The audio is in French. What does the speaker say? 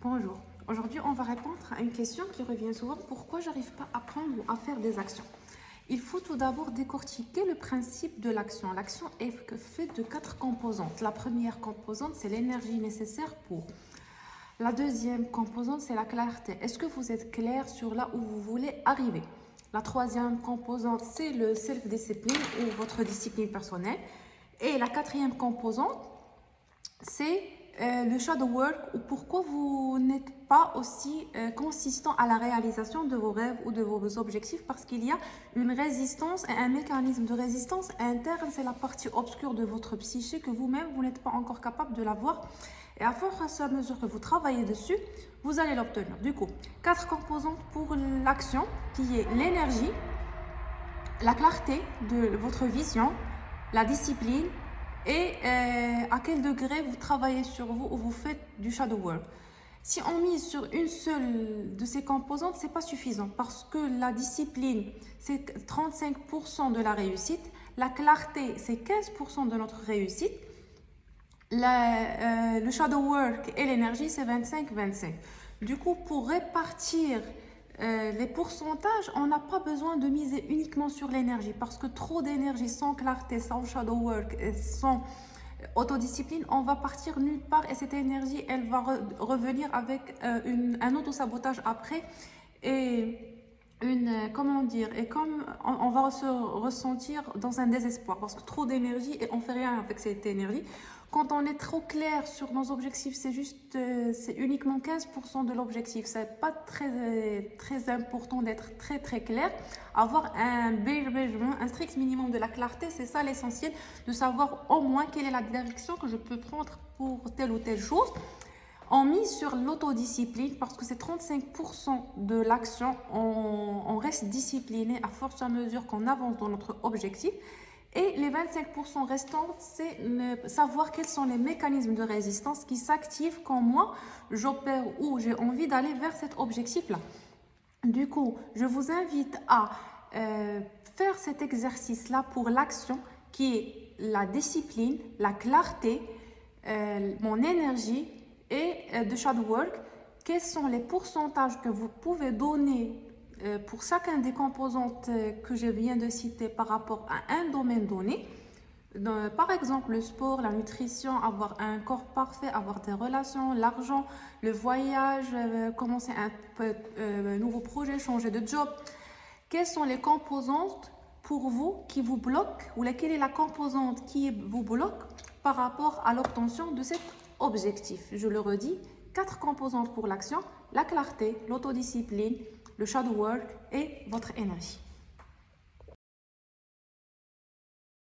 Bonjour. Aujourd'hui, on va répondre à une question qui revient souvent. Pourquoi j'arrive pas à prendre ou à faire des actions? Il faut tout d'abord décortiquer le principe de l'action. L'action est faite de 4 composantes. La première composante, c'est l'énergie nécessaire pour. La deuxième composante, c'est la clarté. Est-ce que vous êtes clair sur là où vous voulez arriver? La troisième composante, c'est le self-discipline ou votre discipline personnelle. Et la quatrième composante, c'est le shadow work ou pourquoi vous n'êtes pas aussi consistant à la réalisation de vos rêves ou de vos objectifs, parce qu'il y a une résistance et un mécanisme de résistance interne. C'est la partie obscure de votre psyché que vous-même, vous n'êtes pas encore capable de la voir. Et à force à mesure que vous travaillez dessus, vous allez l'obtenir. Du coup, 4 composantes pour l'action qui est l'énergie, la clarté de votre vision, la discipline, et à quel degré vous travaillez sur vous ou vous faites du shadow work. Si on mise sur une seule de ces composantes, c'est pas suffisant parce que la discipline, c'est 35% de la réussite, la clarté, c'est 15% de notre réussite, le shadow work et l'énergie, c'est 25-25. Du coup, pour répartir les pourcentages, on n'a pas besoin de miser uniquement sur l'énergie parce que trop d'énergie sans clarté, sans shadow work et sans autodiscipline, on va partir nulle part et cette énergie, elle va revenir avec un auto-sabotage après et comment dire, et comme on va se ressentir dans un désespoir parce que trop d'énergie et on fait rien avec cette énergie. Quand on est trop clair sur nos objectifs, c'est uniquement 15% de l'objectif. C'est pas très important d'être très clair. Avoir un strict minimum de la clarté, c'est ça l'essentiel, de savoir au moins quelle est la direction que je peux prendre pour telle ou telle chose. On mise sur l'autodiscipline parce que c'est 35% de l'action. On reste discipliné à force à mesure qu'on avance dans notre objectif. Et les 25% restants, c'est savoir quels sont les mécanismes de résistance qui s'activent quand moi, j'opère ou j'ai envie d'aller vers cet objectif-là. Du coup, je vous invite à faire cet exercice-là pour l'action qui est la discipline, la clarté, mon énergie et de shadow work. Quels sont les pourcentages que vous pouvez donner pour chacun des composantes que je viens de citer par rapport à un domaine donné? Par exemple, le sport, la nutrition, avoir un corps parfait, avoir des relations, l'argent, le voyage, commencer un nouveau projet, changer de job. Quelles sont les composantes pour vous qui vous bloquent ou quelle est la composante qui vous bloque par rapport à l'obtention de cet objectif? Je le redis, 4 composantes pour l'action: la clarté, l'autodiscipline, le shadow work et votre énergie.